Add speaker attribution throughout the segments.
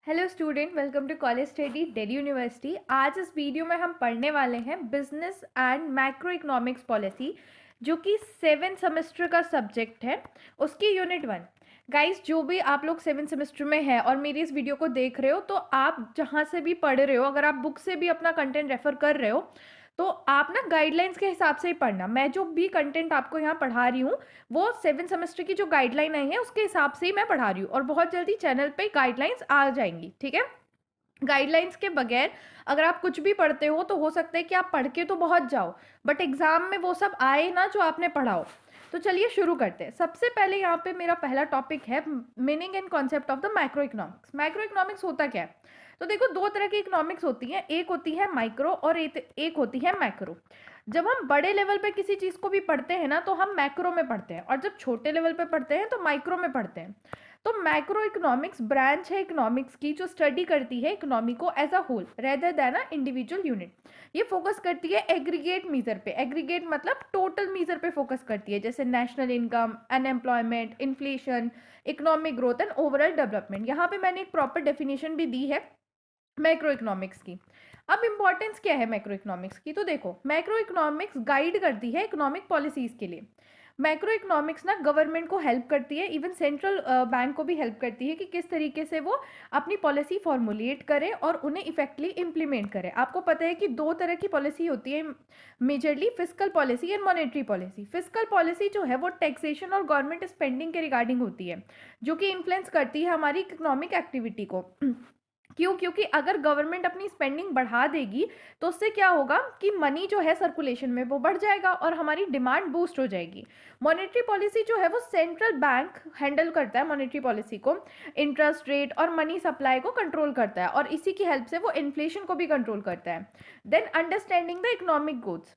Speaker 1: Hello student, welcome to college study Delhi university. आज इस video में हम पढ़ने वाले हैं business and macro economics policy, जो कि 7 सेमेस्टर का सब्जेक्ट है, उसकी यूनिट 1। गाइस, जो भी आप लोग 7 सेमेस्टर में है और मेरी इस वीडियो को देख रहे हो, तो आप जहाँ से भी पढ़ रहे हो, अगर आप बुक से भी अपना कंटेंट रेफर कर रहे हो, तो आप ना गाइडलाइंस के हिसाब से ही पढ़ना। मैं जो भी कंटेंट आपको यहाँ पढ़ा रही हूँ, वो 7 सेमेस्टर की जो गाइडलाइन आई है उसके हिसाब से ही मैं पढ़ा रही हूँ, और बहुत जल्दी चैनल पे गाइडलाइंस आ जाएंगी, ठीक है। गाइडलाइंस के बगैर अगर आप कुछ भी पढ़ते हो तो हो सकता है कि आप पढ़ के तो बहुत जाओ, बट एग्जाम में वो सब आए ना जो आपने पढ़ा हो। तो चलिए शुरू करते हैं। सबसे पहले यहाँ पे मेरा पहला टॉपिक है meaning and concept of the micro economics. Micro economics होता क्या है? तो देखो, दो तरह की इकोनॉमिक्स होती है, एक होती है माइक्रो और एक होती है मैक्रो। जब हम बड़े लेवल पे किसी चीज को भी पढ़ते हैं ना, तो हम मैक्रो में पढ़ते हैं, और जब छोटे लेवल पे पढ़ते हैं तो माइक्रो में पढ़ते हैं। तो मैक्रो इकोनॉमिक्स ब्रांच है इकोनॉमिक्स की, जो स्टडी करती है इकोनॉमी को as a whole rather than a individual unit. ये फोकस करती है एग्रीगेट मीजर पे। एग्रीगेट मतलब टोटल मीजर पे फोकस करती है, जैसे national income, unemployment, inflation, economic growth and overall development. यहाँ पे मैंने एक प्रॉपर डेफिनेशन भी दी है मैक्रो इकोनॉमिक्स की। अब इंपॉर्टेंस क्या है मैक्रो इकोनॉमिक्स की? तो देखो, मैक्रो इकोनॉमिक्स गाइड करती है इकोनॉमिक पॉलिसीज के लिए। मैक्रो इकोनॉमिक्स ना गवर्नमेंट को हेल्प करती है, इवन सेंट्रल बैंक को भी हेल्प करती है कि किस तरीके से वो अपनी पॉलिसी फॉर्मुलेट करे और उन्हें इफेक्टली इम्प्लीमेंट करे। आपको पता है कि दो तरह की पॉलिसी होती है majorly, fiscal policy and monetary policy. Fiscal policy जो है वो टैक्सेशन और गवर्नमेंट स्पेंडिंग के रिगार्डिंग होती है, जो कि इन्फ्लुएंस करती है हमारी इकोनॉमिक एक्टिविटी को। क्यों? क्योंकि अगर गवर्नमेंट अपनी स्पेंडिंग बढ़ा देगी तो उससे क्या होगा कि मनी जो है सर्कुलेशन में वो बढ़ जाएगा और हमारी डिमांड बूस्ट हो जाएगी। मॉनेटरी पॉलिसी जो है वो सेंट्रल बैंक हैंडल करता है मॉनेटरी पॉलिसी को, इंटरेस्ट रेट और मनी सप्लाई को कंट्रोल करता है, और इसी की हेल्प से वो इन्फ्लेशन को भी कंट्रोल करता है। Then understanding the economic growth.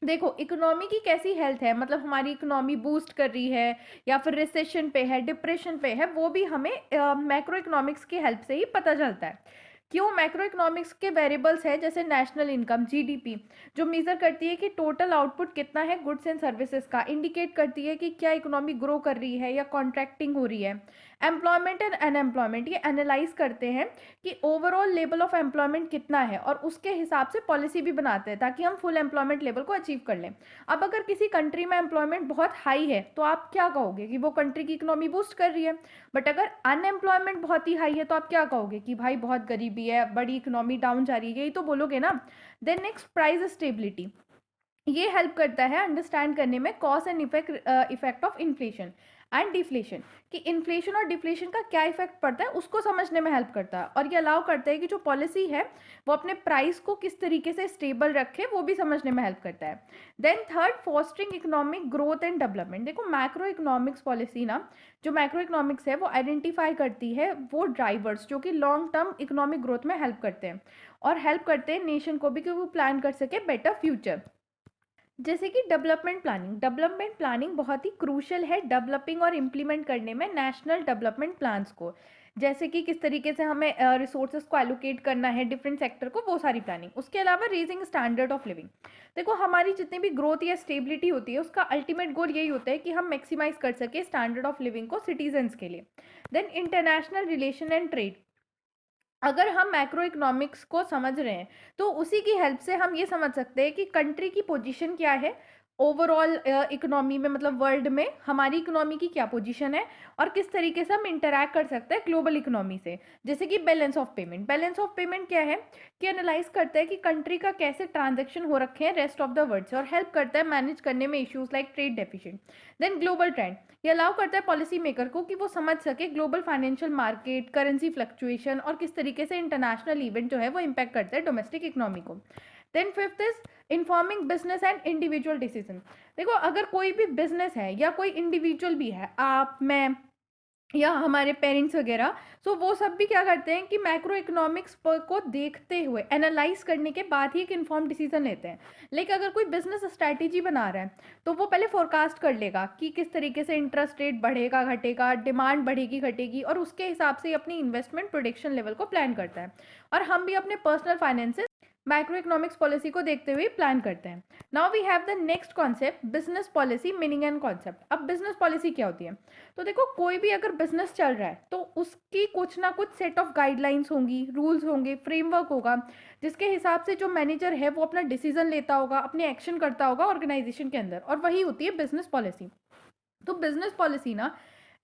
Speaker 1: देखो, इकोनॉमी की कैसी हेल्थ है, मतलब हमारी इकोनॉमी बूस्ट कर रही है या फिर रिसेशन पे है, डिप्रेशन पे है, वो भी हमें मैक्रो इकोनॉमिक्स की हेल्प से ही पता चलता है। क्यों? मैक्रो इकोनॉमिक्स के वेरिएबल्स है जैसे नेशनल इनकम, जीडीपी, जो मेजर करती है कि टोटल आउटपुट कितना है गुड्स एंड सर्विसेज का, इंडिकेट करती है कि क्या इकोनॉमी ग्रो कर रही है या कॉन्ट्रैक्टिंग हो रही है। एम्प्लॉयमेंट एंड अनएम्प्लॉयमेंट, ये एनालाइज करते हैं कि ओवरऑल लेवल ऑफ एम्प्लॉयमेंट कितना है, और उसके हिसाब से पॉलिसी भी बनाते हैं ताकि हम फुल एम्प्लॉयमेंट लेवल को अचीव कर लें। अब अगर किसी कंट्री में एम्प्लॉयमेंट बहुत हाई है तो आप क्या कहोगे कि वो कंट्री की इकोनॉमी बूस्ट कर रही है। बट अगर अनएम्प्लॉयमेंट बहुत ही हाई है तो आप क्या कहोगे कि भाई बहुत गरीबी है, बड़ी इकोनॉमी डाउन जा रही है, यही तो बोलोगे ना। Then next, price stability. ये हेल्प करता है अंडरस्टैंड करने में cause and effect of inflation and deflation, कि इन्फ्लेशन और डिफ्लेशन का क्या इफेक्ट पड़ता है उसको समझने में हेल्प करता है, और ये अलाउ करता है कि जो पॉलिसी है वो अपने प्राइस को किस तरीके से स्टेबल रखे, वो भी समझने में हेल्प करता है। Then third, fostering economic growth and development. देखो, मैक्रो इकोनॉमिक्स पॉलिसी ना, जो मैक्रो इकोनॉमिक्स है वो आइडेंटिफाई करती है वो ड्राइवर्स जो कि लॉन्ग टर्म इकोनॉमिक ग्रोथ में हेल्प करते हैं, और हेल्प करते हैं नेशन को भी कि वो प्लान कर सके बेटर फ्यूचर। जैसे कि डेवलपमेंट प्लानिंग। डेवलपमेंट प्लानिंग बहुत ही क्रूशल है डेवलपिंग और इम्प्लीमेंट करने में नेशनल डेवलपमेंट प्लान्स को, जैसे कि किस तरीके से हमें रिसोर्सेज को एलोकेट करना है डिफरेंट सेक्टर को, वो सारी प्लानिंग। उसके अलावा रेजिंग स्टैंडर्ड ऑफ लिविंग। देखो, हमारी जितनी भी ग्रोथ या स्टेबिलिटी होती है उसका अल्टीमेट गोल यही होता है कि हम मैक्सिमाइज कर सके स्टैंडर्ड ऑफ लिविंग को सिटीजन्स के लिए। Then international relation and trade. अगर हम मैक्रो इकोनॉमिक्स को समझ रहे हैं तो उसी की हेल्प से हम ये समझ सकते हैं कि कंट्री की पोजीशन क्या है ओवरऑल इकोनॉमी में, मतलब वर्ल्ड में हमारी इकोनॉमी की क्या पोजीशन है, और किस तरीके से हम इंटरैक्ट कर सकते हैं ग्लोबल इकोनॉमी से। जैसे कि balance of payment. Balance of payment क्या है कि एनालाइज करता है कि कंट्री का कैसे ट्रांजेक्शन हो रखे हैं रेस्ट ऑफ द वर्ल्ड से, और हेल्प करता है मैनेज करने में issues like trade deficient. Then global trend. ये अलाउ करता है पॉलिसी मेकर को कि वो समझ सके global financial market, currency fluctuation, और किस तरीके से इंटरनेशनल इवेंट जो है वो इम्पैक्ट करता है डोमेस्टिक इकोनॉमी को। Then fifth is informing business and individual decision. देखो, अगर कोई भी बिजनेस है या कोई इंडिविजुअल भी है, आप, मैं या हमारे पेरेंट्स वगैरह, सो वो सब भी क्या करते हैं कि मैक्रो इकोनॉमिक्स को देखते हुए एनालाइज करने के बाद ही एक इन्फॉर्म डिसीजन लेते हैं। लेकिन अगर कोई बिजनेस स्ट्रैटेजी बना रहा है तो वो पहले फोरकास्ट कर लेगा कि किस तरीके से इंटरेस्ट रेट बढ़ेगा घटेगा, डिमांड बढ़ेगी घटेगी, और उसके हिसाब से अपनी इन्वेस्टमेंट प्रोडिक्शन लेवल को प्लान करता है। और हम भी अपने personal finances macro economics policy को देखते हुए प्लान करते हैं। Now we have the next concept business policy meaning and concept. अब बिजनेस पॉलिसी क्या होती है? तो देखो, कोई भी अगर बिजनेस चल रहा है तो उसकी कुछ ना कुछ सेट ऑफ गाइडलाइंस होंगी, रूल्स होंगे, फ्रेमवर्क होगा, जिसके हिसाब से जो मैनेजर है वो अपना डिसीजन लेता होगा, अपने एक्शन करता होगा ऑर्गेनाइजेशन के अंदर, और वही होती है बिजनेस पॉलिसी। तो बिजनेस पॉलिसी ना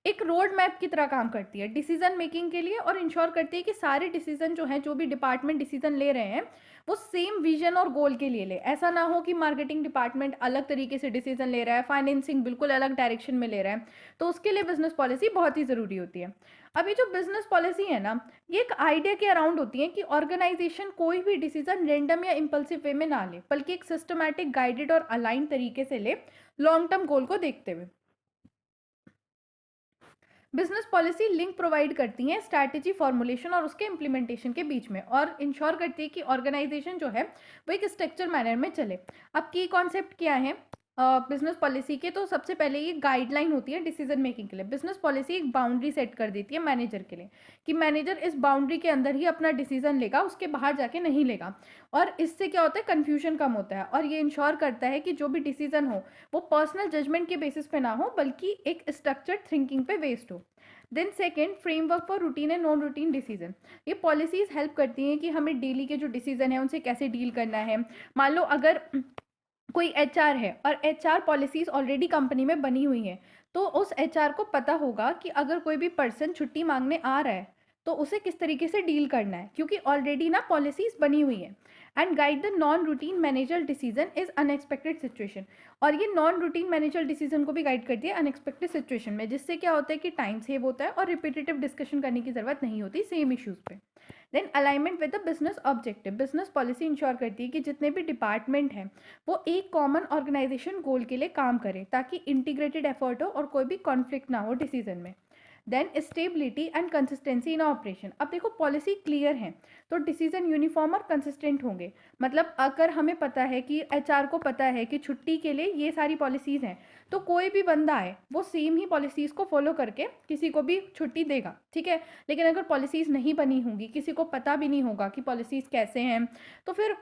Speaker 1: एक रोड मैप की तरह काम करती है डिसीजन मेकिंग के लिए, और इंश्योर करती है कि सारे डिसीजन जो हैं, जो भी डिपार्टमेंट डिसीजन ले रहे हैं, वो सेम विजन और गोल के लिए ले। ऐसा ना हो कि मार्केटिंग डिपार्टमेंट अलग तरीके से डिसीजन ले रहा है, फाइनेंसिंग बिल्कुल अलग डायरेक्शन में ले रहा है। तो उसके लिए बिजनेस पॉलिसी बहुत ही ज़रूरी होती है। अभी जो बिजनेस पॉलिसी है ना, ये एक आइडिया के अराउंड होती है कि ऑर्गेनाइजेशन कोई भी डिसीजन रेंडम या इम्पल्सिव वे में ना ले, बल्कि एक सिस्टमैटिक, गाइडेड और अलाइन तरीके से ले, लॉन्ग टर्म गोल को देखते हुए। बिजनेस पॉलिसी लिंक प्रोवाइड करती है स्ट्रैटेजी फॉर्मुलेशन और उसके इम्प्लीमेंटेशन के बीच में, और इंश्योर करती है कि ऑर्गेनाइजेशन जो है वो एक स्ट्रक्चर मैनर में चले। अब की कॉन्सेप्ट क्या है बिजनेस पॉलिसी के? तो सबसे पहले ये गाइडलाइन होती है डिसीजन मेकिंग के लिए। बिजनेस पॉलिसी एक बाउंड्री सेट कर देती है मैनेजर के लिए, कि मैनेजर इस बाउंड्री के अंदर ही अपना डिसीजन लेगा, उसके बाहर जाके नहीं लेगा। और इससे क्या होता है? कन्फ्यूजन कम होता है, और ये इंश्योर करता है कि जो भी डिसीजन हो वो पर्सनल जजमेंट के बेसिस पे ना हो, बल्कि एक स्ट्रक्चर्ड थिंकिंग पे बेस्ड हो। Then second, framework for routine and non routine decision. ये पॉलिसीज हेल्प करती हैं कि हमें डेली के जो डिसीजन है उनसे कैसे डील करना है। मान लो अगर कोई एचआर है और एचआर पॉलिसीज ऑलरेडी कंपनी में बनी हुई हैं, तो उस एचआर को पता होगा कि अगर कोई भी पर्सन छुट्टी मांगने आ रहा है तो उसे किस तरीके से डील करना है, क्योंकि ऑलरेडी ना पॉलिसीज बनी हुई हैं। And guide the non routine manager decision is unexpected situation. और ये नॉन रूटीन मैनेजर डिसीजन को भी गाइड करती है अनएक्सपेक्टेड सिचुएशन में, जिससे क्या होता है कि टाइम सेव होता है और रिपीटेटिव डिस्कशन करने की जरूरत नहीं होती सेम इश्यूज पे। Then alignment with the business objective. Business policy ensure करती है कि जितने भी डिपार्टमेंट हैं वो एक कॉमन ऑर्गेनाइजेशन गोल के लिए काम करें, ताकि इंटीग्रेटेड एफर्ट हो और कोई भी कॉन्फ्लिक्ट ना हो डिसीजन में। Then stability and consistency in operation. अब देखो, पॉलिसी क्लियर है तो डिसीजन यूनिफॉर्म और कंसिस्टेंट होंगे। मतलब अगर हमें पता है कि एचआर को पता है कि छुट्टी के लिए ये सारी पॉलिसीज हैं, तो कोई भी बंदा आए वो सेम ही पॉलिसीज को फॉलो करके किसी को भी छुट्टी देगा, ठीक है। लेकिन अगर पॉलिसीज नहीं बनी होंगी, किसी को पता भी नहीं होगा कि पॉलिसीज कैसे हैं, तो फिर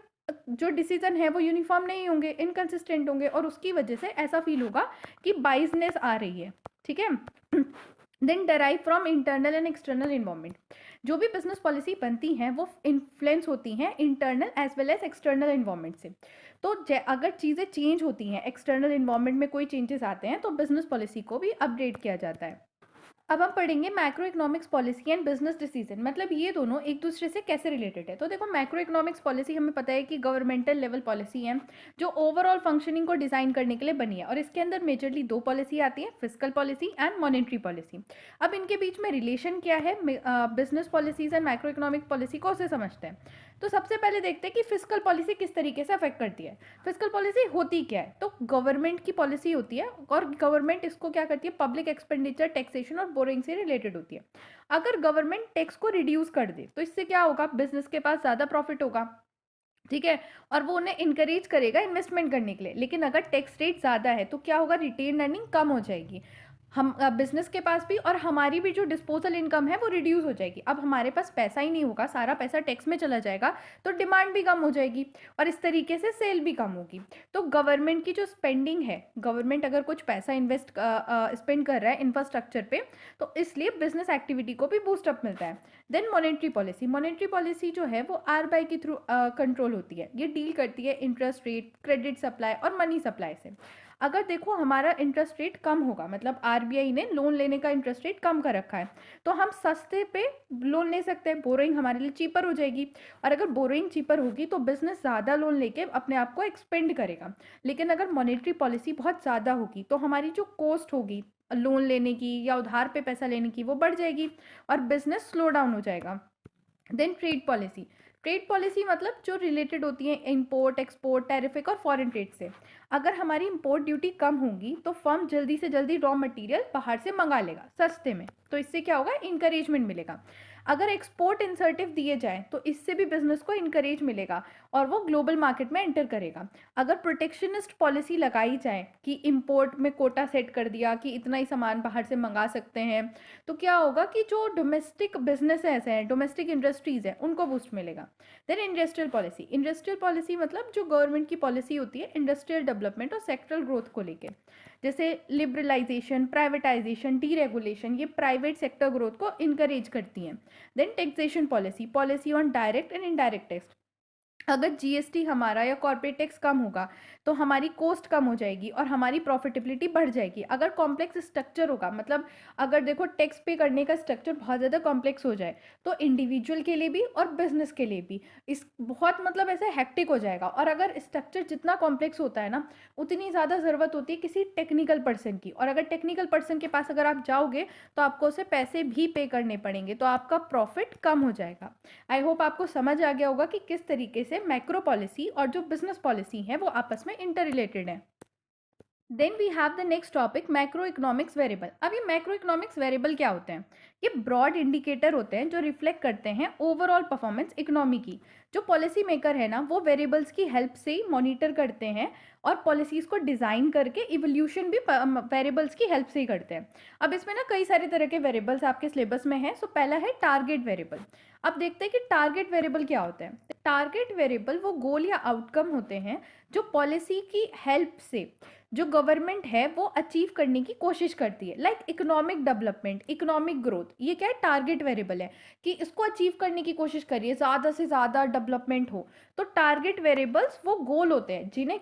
Speaker 1: जो डिसीजन है वो यूनिफॉर्म नहीं होंगे, इनकंसिस्टेंट होंगे, और उसकी वजह से ऐसा फील होगा कि बाइसनेस आ रही है, ठीक है। Then derive from internal and external environment. जो भी बिजनेस पॉलिसी बनती हैं वो इन्फ्लुएंस होती हैं internal as well as external environment से। तो अगर चीज़ें चेंज होती हैं, एक्सटर्नल इन्वायरमेंट में कोई चेंजेस आते हैं, तो बिजनेस पॉलिसी को भी अपडेट किया जाता है। अब हम पढ़ेंगे macro economics policy and business decision, मतलब ये दोनों एक दूसरे से कैसे रिलेटेड है। तो देखो, मैक्रो इकोनॉमिक्स पॉलिसी हमें पता है कि गवर्नमेंटल लेवल पॉलिसी है जो ओवरऑल फंक्शनिंग को डिजाइन करने के लिए बनी है, और इसके अंदर मेजरली दो पॉलिसी आती है, fiscal policy and monetary policy. अब इनके बीच में रिलेशन क्या है business policies and macro economic policy को, उसे समझते हैं। तो सबसे पहले देखते हैं कि फिस्कल पॉलिसी किस तरीके से अफेक्ट करती है। फिस्कल पॉलिसी होती क्या है? तो गवर्नमेंट की पॉलिसी होती है, और गवर्नमेंट इसको क्या करती है? पब्लिक एक्सपेंडिचर, टैक्सेशन और बोरिंग से रिलेटेड होती है। अगर गवर्नमेंट टैक्स को रिड्यूस कर दे तो इससे क्या होगा? बिजनेस के पास ज़्यादा प्रॉफिट होगा, ठीक है, और वो उन्हें इंकरेज करेगा इन्वेस्टमेंट करने के लिए। लेकिन अगर टैक्स रेट ज़्यादा है तो क्या होगा? रिटेन अर्निंग कम हो जाएगी, हम बिजनेस के पास भी, और हमारी भी जो डिस्पोजल इनकम है वो रिड्यूस हो जाएगी। अब हमारे पास पैसा ही नहीं होगा, सारा पैसा टैक्स में चला जाएगा, तो डिमांड भी कम हो जाएगी, और इस तरीके से सेल भी कम होगी। तो गवर्नमेंट की जो स्पेंडिंग है, गवर्नमेंट अगर कुछ पैसा स्पेंड कर रहा है इंफ्रास्ट्रक्चर पे, तो इसलिए बिजनेस एक्टिविटी को भी बूस्टअप मिलता है। Then monetary policy. Monetary policy जो है वो आरबीआई के थ्रू कंट्रोल होती है। ये डील करती है इंटरेस्ट रेट, क्रेडिट सप्लाई और मनी सप्लाई से। अगर देखो हमारा इंटरेस्ट रेट कम होगा, मतलब आरबीआई ने लोन लेने का इंटरेस्ट रेट कम कर रखा है, तो हम सस्ते पे लोन ले सकते हैं, बोरोइंग हमारे लिए चीपर हो जाएगी। और अगर बोरोइंग चीपर होगी तो बिजनेस ज़्यादा लोन लेके अपने आप को एक्सपेंड करेगा। लेकिन अगर मॉनेटरी पॉलिसी बहुत ज़्यादा होगी तो हमारी जो कॉस्ट होगी लोन लेने की या उधार पे पैसा लेने की, वो बढ़ जाएगी और बिजनेस स्लो डाउन हो जाएगा। Then trade policy. Trade policy मतलब जो रिलेटेड होती है इंपोर्ट, एक्सपोर्ट, टैरिफिक और फॉरेन ट्रेड से। अगर हमारी इंपोर्ट ड्यूटी कम होगी तो फर्म जल्दी से जल्दी रॉ मटेरियल बाहर से मंगा लेगा सस्ते में, तो इससे क्या होगा, इंकरेजमेंट मिलेगा। अगर एक्सपोर्ट इंसेंटिव दिए जाए तो इससे भी बिजनेस को इंकरेज मिलेगा और वो ग्लोबल मार्केट में एंटर करेगा। अगर प्रोटेक्शनिस्ट पॉलिसी लगाई जाए कि इंपोर्ट में कोटा सेट कर दिया कि इतना ही सामान बाहर से मंगा सकते हैं, तो क्या होगा कि जो डोमेस्टिक बिजनेसेस हैं, डोमेस्टिक इंडस्ट्रीज हैं, उनको बूस्ट मिलेगा। देन इंडस्ट्रियल पॉलिसी मतलब जो गवर्नमेंट की पॉलिसी होती है इंडस्ट्रियल डेवलपमेंट और सेक्टरल ग्रोथ को लेके, जैसे लिबरलाइजेशन, प्राइवेटाइजेशन, डीरेगुलेशन, ये प्राइवेट सेक्टर ग्रोथ को इनकरेज करती हैं। Then taxation policy on direct and indirect tax, अगर जीएसटी हमारा या कॉर्पोरेट टैक्स कम होगा तो हमारी कॉस्ट कम हो जाएगी और हमारी प्रॉफिटेबिलिटी बढ़ जाएगी। अगर कॉम्प्लेक्स स्ट्रक्चर होगा, मतलब अगर देखो टैक्स पे करने का स्ट्रक्चर बहुत ज़्यादा कॉम्प्लेक्स हो जाए तो इंडिविजुअल के लिए भी और बिजनेस के लिए भी इस बहुत मतलब ऐसे हैक्टिक हो जाएगा। और अगर स्ट्रक्चर जितना कॉम्प्लेक्स होता है ना, उतनी ज़्यादा ज़रूरत होती है किसी टेक्निकल पर्सन की, और अगर टेक्निकल पर्सन के पास अगर आप जाओगे तो आपको उसे पैसे भी पे करने पड़ेंगे, तो आपका प्रॉफिट कम हो जाएगा। आई होप आपको समझ आ गया होगा कि किस तरीके से मैक्रो पॉलिसी और जो बिजनेस पॉलिसी है वो आपस में इंटर रिलेटेड है। Then we have the next topic, macro economics variable. अब ये मैक्रो इकोनॉमिक्स वेरिएबल क्या होते हैं? ये ब्रॉड इंडिकेटर होते हैं जो रिफ्लेक्ट करते हैं ओवरऑल परफॉर्मेंस इकोनॉमी की। जो पॉलिसी मेकर है ना, वो वेरिएबल्स की हेल्प से ही मॉनिटर करते हैं और पॉलिसीज को डिजाइन करके इवोल्यूशन भी वेरिएबल्स की हेल्प से ही करते हैं। अब इसमें ना कई सारे तरह के वेरिएबल्स आपके सिलेबस में है। सो पहला है टारगेट वेरिएबल। अब देखते हैं कि टारगेट वेरिएबल क्या होता है। टारगेट वेरिएबल वो गोल या आउटकम होते हैं जो पॉलिसी की हेल्प से जो गवर्नमेंट है वो अचीव करने की कोशिश करती है, like economic development, economic growth. ये क्या है, टारगेट वेरिएबल है कि इसको अचीव करने की कोशिश करिए, ज़्यादा से ज़्यादा डेवलपमेंट हो। तो टारगेट वेरिएबल्स वो गोल होते हैं जिन्हें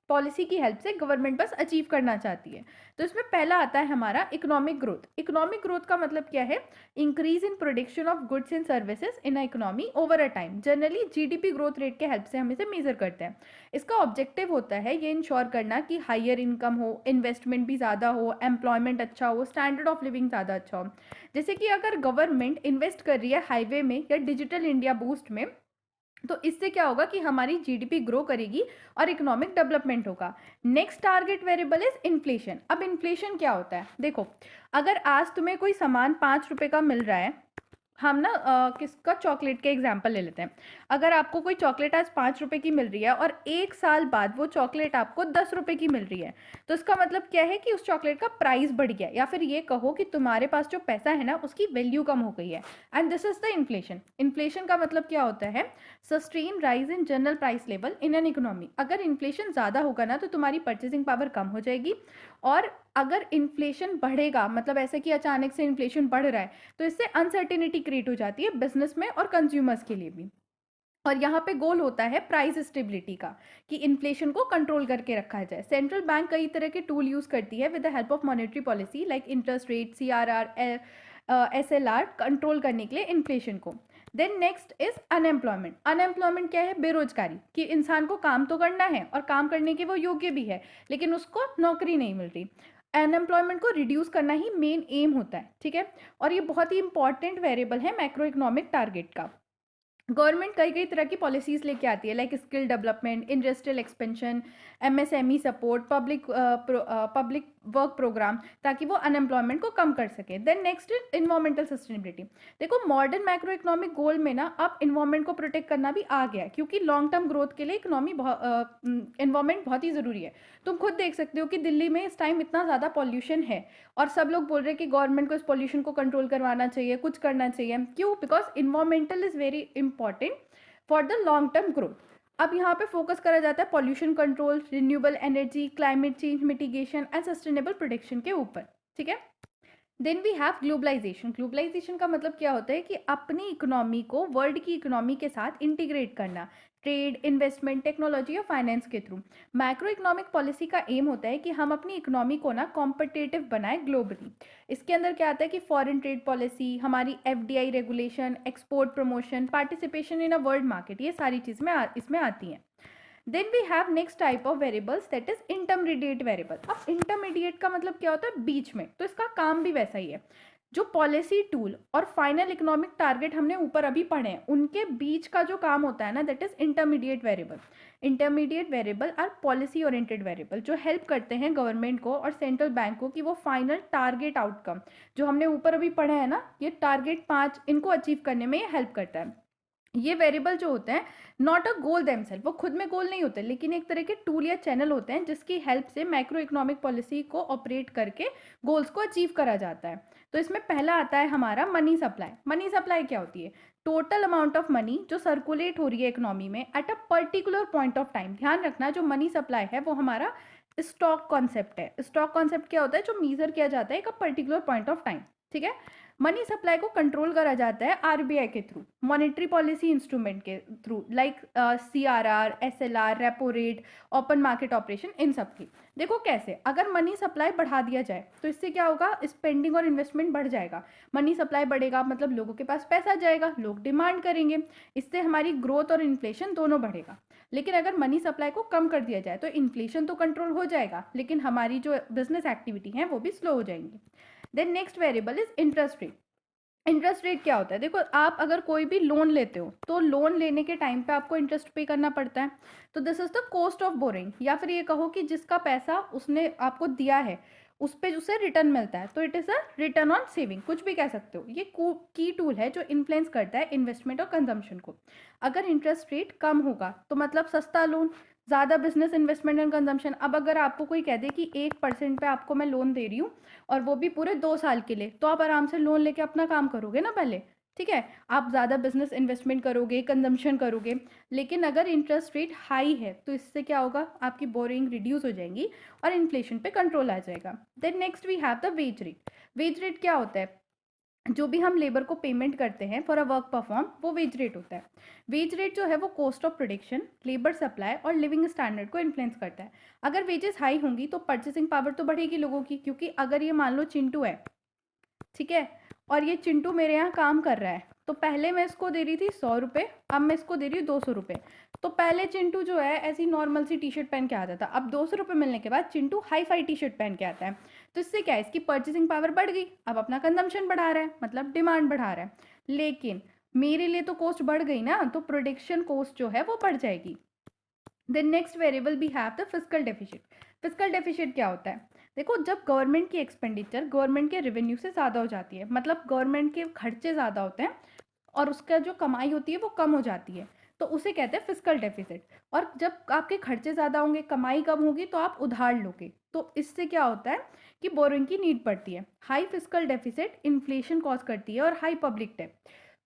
Speaker 1: पॉलिसी की हेल्प से गवर्नमेंट बस अचीव करना चाहती है। तो इसमें पहला आता है हमारा इकोनॉमिक ग्रोथ। इकोनॉमिक ग्रोथ का मतलब क्या है? Increase in production of goods and services in economy over a time. Generally GDP growth rate के हेल्प से हम इसे मेजर करते हैं। इसका ऑब्जेक्टिव होता है ये इंश्योर करना कि हायर इनकम हो, इन्वेस्टमेंट भी ज़्यादा हो, एम्प्लॉयमेंट अच्छा हो, स्टैंडर्ड ऑफ लिविंग ज़्यादा अच्छा हो। जैसे कि अगर गवर्नमेंट इन्वेस्ट कर रही है हाईवे में या डिजिटल इंडिया बूस्ट में, तो इससे क्या होगा कि हमारी जीडीपी ग्रो करेगी और इकोनॉमिक डेवलपमेंट होगा। Next target variable is inflation. अब इन्फ्लेशन क्या होता है? देखो, अगर आज तुम्हें कोई सामान 5 रुपए का मिल रहा है, हम ना किसका चॉकलेट के एग्जाम्पल ले लेते हैं। अगर आपको कोई चॉकलेट आज 5 रुपए की मिल रही है और 1 साल बाद वो चॉकलेट आपको 10 रुपए की मिल रही है, तो इसका मतलब क्या है कि उस चॉकलेट का प्राइस बढ़ गया, या फिर ये कहो कि तुम्हारे पास जो पैसा है ना उसकी वैल्यू कम हो गई है। And this is the inflation. Inflation का मतलब क्या होता है? Sustain rise in general price level in an economy. अगर इन्फ्लेशन ज़्यादा होगा ना तो तुम्हारी परचेसिंग पावर कम हो जाएगी, और अगर इन्फ्लेशन बढ़ेगा, मतलब ऐसे कि अचानक से इन्फ्लेशन बढ़ रहा है, तो इससे अनसर्टेनिटी क्रिएट हो जाती है बिजनेस में और कंज्यूमर्स के लिए भी। और यहाँ पे गोल होता है प्राइस स्टेबिलिटी का, कि इन्फ्लेशन को कंट्रोल करके रखा जाए। सेंट्रल बैंक कई तरह के टूल यूज करती है with the help of monetary policy, like interest rate, CRR, SLR, control करने के लिए इन्फ्लेशन को। Then next is unemployment. Unemployment क्या है? बेरोजगारी, कि इंसान को काम तो करना है और काम करने के वो योग्य भी है, लेकिन उसको नौकरी नहीं मिल रही। अनएम्प्लॉयमेंट को रिड्यूस करना ही मेन एम होता है, ठीक है। और ये बहुत ही इंपॉर्टेंट वेरिएबल है मैक्रो इकोनॉमिक टारगेट का। गवर्नमेंट कई कई तरह की पॉलिसीज लेके आती है, like skill development, industrial expansion, MSME support, public work programme, ताकि वो अनएम्प्लॉयमेंट को कम कर सके। Then next environmental sustainability. देखो, मॉडर्न मैक्रो इकोनॉमिक गोल में ना अब इन्वायरमेंट को प्रोटेक्ट करना भी आ गया, क्योंकि लॉन्ग टर्म ग्रोथ के लिए इन्वायरमेंट बहुत ही ज़रूरी है। तुम खुद देख सकते हो कि दिल्ली में इस टाइम इतना ज़्यादा पॉल्यूशन है और सब लोग बोल रहे हैं कि गवर्नमेंट को इस पॉल्यूशन को कंट्रोल करवाना चाहिए, कुछ करना चाहिए। क्यों? Because environmental is very important for the long term growth. अब यहाँ पे फोकस करा जाता है pollution control, renewable energy, climate change mitigation and sustainable production के ऊपर, ठीक है। Then we have globalisation. Globalisation का मतलब क्या होता है कि अपनी इकोनॉमी को वर्ल्ड की इकोनॉमी के साथ इंटीग्रेट करना, ट्रेड, इन्वेस्टमेंट, टेक्नोलॉजी और फाइनेंस के थ्रू। मैक्रो इकोनॉमिक पॉलिसी का एम होता है कि हम अपनी इकोनॉमी को ना कॉम्पिटिटिव बनाए ग्लोबली। इसके अंदर क्या आता है कि फॉरेन ट्रेड पॉलिसी, हमारी FDI regulation, export promotion, participation in a world market, ये सारी चीज़ इसमें आती हैं। Then we have next type of variables, that is intermediate variable. अब इंटरमीडिएट का मतलब क्या होता है? बीच में। तो इसका काम भी वैसा ही है। जो पॉलिसी टूल और फाइनल इकोनॉमिक टारगेट हमने ऊपर अभी पढ़े हैं, उनके बीच का जो काम होता है ना, that is intermediate variable. Intermediate variable are policy oriented variable, जो हेल्प करते हैं गवर्नमेंट को और सेंट्रल बैंक को कि वो फाइनल टारगेट आउटकम जो हमने ऊपर अभी पढ़ा है ना, ये टारगेट 5 इनको अचीव करने में ये हेल्प करता है। ये वेरिएबल जो होते हैं नॉट अ गोल देमसेल्फ, वो खुद में गोल नहीं होते, लेकिन एक तरह के टूल या चैनल होते हैं जिसकी हेल्प से मैक्रो इकोनॉमिक पॉलिसी को ऑपरेट करके गोल्स को अचीव करा जाता है। तो इसमें पहला आता है हमारा मनी सप्लाई। मनी सप्लाई क्या होती है? टोटल अमाउंट ऑफ मनी जो सर्कुलेट हो रही है इकोनॉमी में at a particular point of time. ध्यान रखना, जो मनी सप्लाई है वो हमारा स्टॉक कॉन्सेप्ट है। स्टॉक कॉन्सेप्ट क्या होता है? जो मेजर किया जाता है एक पर्टिकुलर पॉइंट ऑफ टाइम। ठीक है। मनी सप्लाई को कंट्रोल करा जाता है आरबीआई के थ्रू, मॉनेटरी पॉलिसी इंस्ट्रूमेंट के through, like CRR, SLR, repo rate, open market operation, इन सब की। देखो कैसे, अगर मनी सप्लाई बढ़ा दिया जाए तो इससे क्या होगा? स्पेंडिंग और इन्वेस्टमेंट बढ़ जाएगा। मनी सप्लाई बढ़ेगा मतलब लोगों के पास पैसा जाएगा, लोग डिमांड करेंगे, इससे हमारी ग्रोथ और इन्फ्लेशन दोनों बढ़ेगा। लेकिन अगर मनी सप्लाई को कम कर दिया जाए तो इन्फ्लेशन तो कंट्रोल हो जाएगा, लेकिन हमारी जो बिजनेस एक्टिविटी है वो भी स्लो हो जाएंगी। Then next variable is interest rate. Interest rate क्या होता है? देखो, आप अगर कोई भी लोन लेते हो तो लोन लेने के टाइम पे आपको इंटरेस्ट पे करना पड़ता है। तो this is the cost of boring, या फिर ये कहो कि जिसका पैसा उसने आपको दिया है उस पे उसे रिटर्न मिलता है, तो it is a return on saving, कुछ भी कह सकते हो। ये की टूल है जो इन्फ्लुएंस करता है इन्वेस्टमेंट और कंजम्पशन को। अगर इंटरेस्ट रेट कम होगा तो मतलब सस्ता लोन, ज़्यादा बिजनेस, इन्वेस्टमेंट एंड कंजम्पशन। अब अगर आपको कोई कह दे कि 1% पे आपको मैं लोन दे रही हूँ और वो भी पूरे 2 साल के लिए, तो आप आराम से लोन लेके अपना काम करोगे ना पहले। ठीक है, आप ज़्यादा बिजनेस इन्वेस्टमेंट करोगे, कंजम्पशन करोगे। लेकिन अगर इंटरेस्ट रेट हाई है तो इससे क्या होगा? आपकी बोरिंग रिड्यूस हो जाएंगी और इन्फ्लेशन पे कंट्रोल आ जाएगा। Then next we have the wage rate. Wage rate क्या होता है? जो भी हम लेबर को पेमेंट करते हैं फॉर अ वर्क परफॉर्म, वो वेज रेट होता है। वेज रेट जो है वो cost of production, labour supply और लिविंग स्टैंडर्ड को इन्फ्लुएंस करता है। अगर वेजेस हाई होंगी तो परचेसिंग पावर तो बढ़ेगी लोगों की, क्योंकि अगर ये मान लो चिंटू है, ठीक है, और ये चिंटू मेरे यहाँ काम कर रहा है, तो पहले मैं इसको दे रही थी 100 रुपये, अब मैं इसको दे रही हूँ 200 रुपये। तो पहले चिंटू जो है ऐसी नॉर्मल सी टी शर्ट पहन के आता था, अब 200 रुपये मिलने के बाद Chintu hi fi T shirt पहन के आता है। तो इससे क्या है? इसकी परचेसिंग पावर बढ़ गई, अब अपना कंजम्पशन बढ़ा रहा है, मतलब डिमांड बढ़ा रहा है। लेकिन मेरे लिए तो कॉस्ट बढ़ गई ना, तो प्रोडक्शन कॉस्ट जो है वो बढ़ जाएगी। Then next variable we have the fiscal deficit. Fiscal deficit क्या होता है? देखो, जब गवर्नमेंट की एक्सपेंडिचर गवर्नमेंट के रेवेन्यू से ज़्यादा हो जाती है, मतलब गवर्नमेंट के खर्चे ज़्यादा होते हैं और उसका जो कमाई होती है वो कम हो जाती है, तो उसे कहते हैं फिस्कल डेफिसिट। और जब आपके खर्चे ज़्यादा होंगे, कमाई कम होगी, तो आप उधार लोगे, तो इससे क्या होता है कि बोरिंग की नीड पड़ती है। High fiscal deficit inflation cause करती है और high public debt.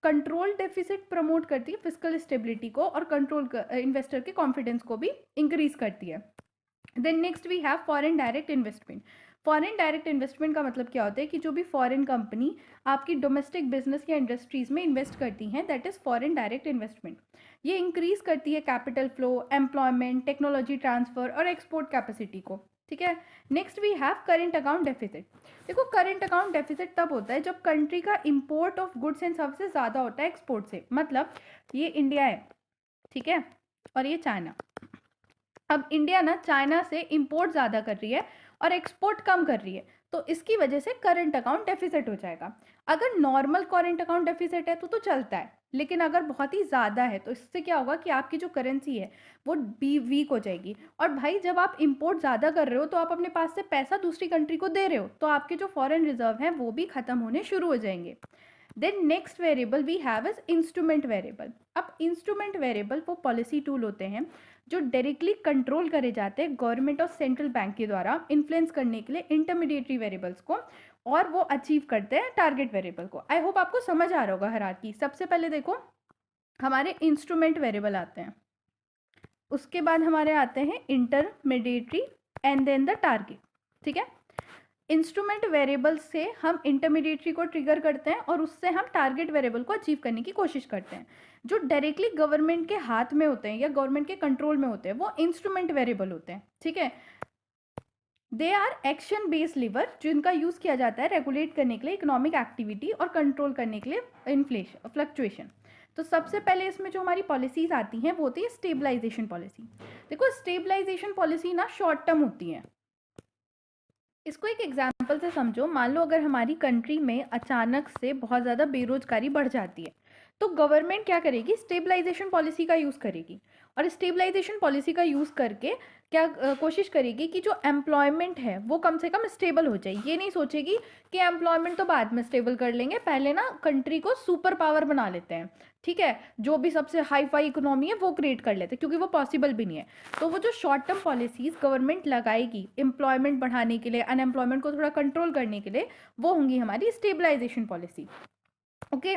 Speaker 1: Control deficit promote करती है फिस्कल स्टेबिलिटी को और कंट्रोल इन्वेस्टर के कॉन्फिडेंस को भी इंक्रीज करती है। Then next we have foreign direct investment. Foreign direct investment का मतलब क्या होता है कि जो भी फॉरेन कंपनी आपकी डोमेस्टिक बिजनेस या इंडस्ट्रीज में इन्वेस्ट करती हैं, that is foreign direct investment. ये इंक्रीज करती है capital flow, employment, technology transfer और एक्सपोर्ट कैपेसिटी को। ठीक है। Next we have current account deficit. देखो, करेंट अकाउंट डेफिसिट तब होता है जब कंट्री का import of goods and services ज़्यादा होता है एक्सपोर्ट से। मतलब ये इंडिया है, ठीक है, और ये चाइना। अब इंडिया ना चाइना से इंपोर्ट ज़्यादा कर रही है और एक्सपोर्ट कम कर रही है, तो इसकी वजह से करंट अकाउंट डेफिसिट हो जाएगा। अगर नॉर्मल करंट अकाउंट डेफिसिट है तो चलता है, लेकिन अगर बहुत ही ज़्यादा है तो इससे क्या होगा कि आपकी जो करेंसी है वो भी वीक हो जाएगी। और भाई, जब आप इंपोर्ट ज़्यादा कर रहे हो तो आप अपने पास से पैसा दूसरी कंट्री को दे रहे हो, तो आपके जो फॉरेन रिजर्व हैं वो भी ख़त्म होने शुरू हो जाएंगे। Then next variable we have is instrument variable. अब इंस्ट्रूमेंट वेरिएबल वो पॉलिसी टूल होते हैं जो डायरेक्टली कंट्रोल करे जाते हैं गवर्नमेंट और सेंट्रल बैंक के द्वारा इन्फ्लुएंस करने के लिए इंटरमीडिएटरी वेरिएबल्स को, और वो अचीव करते हैं टारगेट वेरिएबल को। आई होप आपको समझ आ रहा होगा हायरार्की। सबसे पहले देखो, हमारे इंस्ट्रूमेंट वेरिएबल आते हैं, उसके बाद हमारे आते हैं intermediatory and then the target. ठीक है। इंस्ट्रूमेंट वेरिएबल से हम इंटरमीडिएटरी को ट्रिगर करते हैं और उससे हम टारगेट वेरिएबल को अचीव करने की कोशिश करते हैं। जो डायरेक्टली गवर्नमेंट के हाथ में होते हैं या गवर्नमेंट के कंट्रोल में होते हैं वो इंस्ट्रूमेंट वेरिएबल होते हैं। ठीक है। They are action based lever जिनका यूज किया जाता है रेगुलेट करने के लिए इकोनॉमिक एक्टिविटी और कंट्रोल करने के लिए इन्फ्लेशन फ्लक्चुएशन। तो सबसे पहले इसमें जो हमारी पॉलिसीज आती हैं वो होती है स्टेबलाइजेशन पॉलिसी। देखो, स्टेबलाइजेशन पॉलिसी ना शॉर्ट टर्म होती है, इसको एक एग्जाम्पल से समझो। मान लो अगर हमारी कंट्री में अचानक से बहुत ज़्यादा बेरोजगारी बढ़ जाती है, तो गवर्नमेंट क्या करेगी, स्टेबलाइजेशन पॉलिसी का यूज़ करेगी। और स्टेबलाइजेशन पॉलिसी का यूज़ करके क्या कोशिश करेगी कि जो एम्प्लॉयमेंट है वो कम से कम स्टेबल हो जाए। ये नहीं सोचेगी कि एम्प्लॉयमेंट तो बाद में स्टेबल कर लेंगे, पहले ना कंट्री को सुपर पावर बना लेते हैं, ठीक है, जो भी सबसे हाई फाई इकोनॉमी है वो क्रिएट कर लेते हैं, क्योंकि वो पॉसिबल भी नहीं है। तो वो जो शॉर्ट टर्म पॉलिसीज़ गवर्नमेंट लगाएगी एम्प्लॉयमेंट बढ़ाने के लिए, अनएम्प्लॉयमेंट को थोड़ा कंट्रोल करने के लिए, वो होंगी हमारी स्टेबलाइजेशन पॉलिसी। ओके,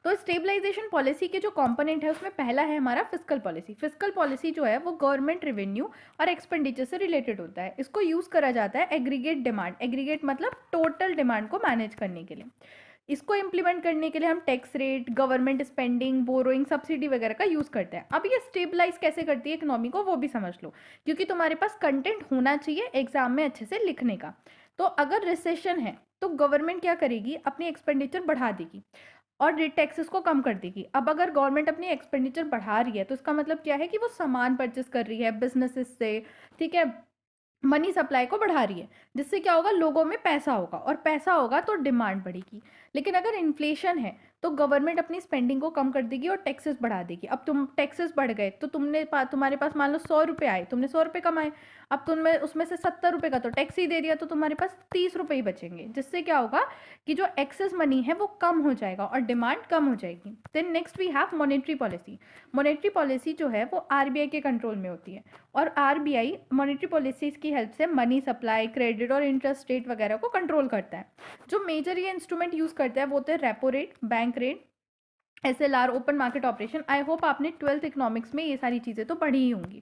Speaker 1: तो स्टेबलाइजेशन पॉलिसी के जो कंपोनेंट है उसमें पहला है हमारा फिस्कल पॉलिसी। फिस्कल पॉलिसी जो है वो गवर्नमेंट रेवेन्यू और एक्सपेंडिचर से रिलेटेड होता है। इसको यूज़ करा जाता है एग्रीगेट डिमांड, एग्रीगेट मतलब टोटल डिमांड को मैनेज करने के लिए। इसको इम्प्लीमेंट करने के लिए हम tax rate, government spending, borrowing, subsidy वगैरह का यूज़ करते हैं। अब ये स्टेबलाइज कैसे करती है इकोनॉमी को वो भी समझ लो, क्योंकि तुम्हारे पास कंटेंट होना चाहिए एग्जाम में अच्छे से लिखने का। तो अगर रिसेशन है तो गवर्नमेंट क्या करेगी, अपनी एक्सपेंडिचर बढ़ा देगी और टैक्सेस को कम कर देगी। अब अगर गवर्नमेंट अपनी एक्सपेंडिचर बढ़ा रही है तो इसका मतलब क्या है कि वो सामान परचेस कर रही है बिजनेसेस से, ठीक है, मनी सप्लाई को बढ़ा रही है, जिससे क्या होगा, लोगों में पैसा होगा, और पैसा होगा तो डिमांड बढ़ेगी। लेकिन अगर इन्फ्लेशन है तो गवर्नमेंट अपनी स्पेंडिंग को कम कर देगी और टैक्सेस बढ़ा देगी। अब तुम टैक्सेस बढ़ गए तो तुम्हारे पास मान लो 100 रुपये आए, तुमने 100 रुपये कमाए, अब तुमने उसमें से 70 रुपये का तो टैक्स ही दे दिया, तो तुम्हारे पास 30 रुपये ही बचेंगे, जिससे क्या होगा कि जो एक्सेस मनी है वो कम हो जाएगा और डिमांड कम हो जाएगी। Then next we have monetary policy. Monetary policy जो है वो आरबीआई के कंट्रोल में होती है, और आरबीआई मॉनेटरी पॉलिसीज की हेल्प से मनी सप्लाई, क्रेडिट और इंटरेस्ट रेट वगैरह को कंट्रोल करता है। जो मेजर ये इंस्ट्रूमेंट यूज़ करता है वो होते हैं repo rate, bank rate, SLR, open market operation. I hope आपने 12th इकोनॉमिक्स में ये सारी चीज़ें तो पढ़ी ही होंगी।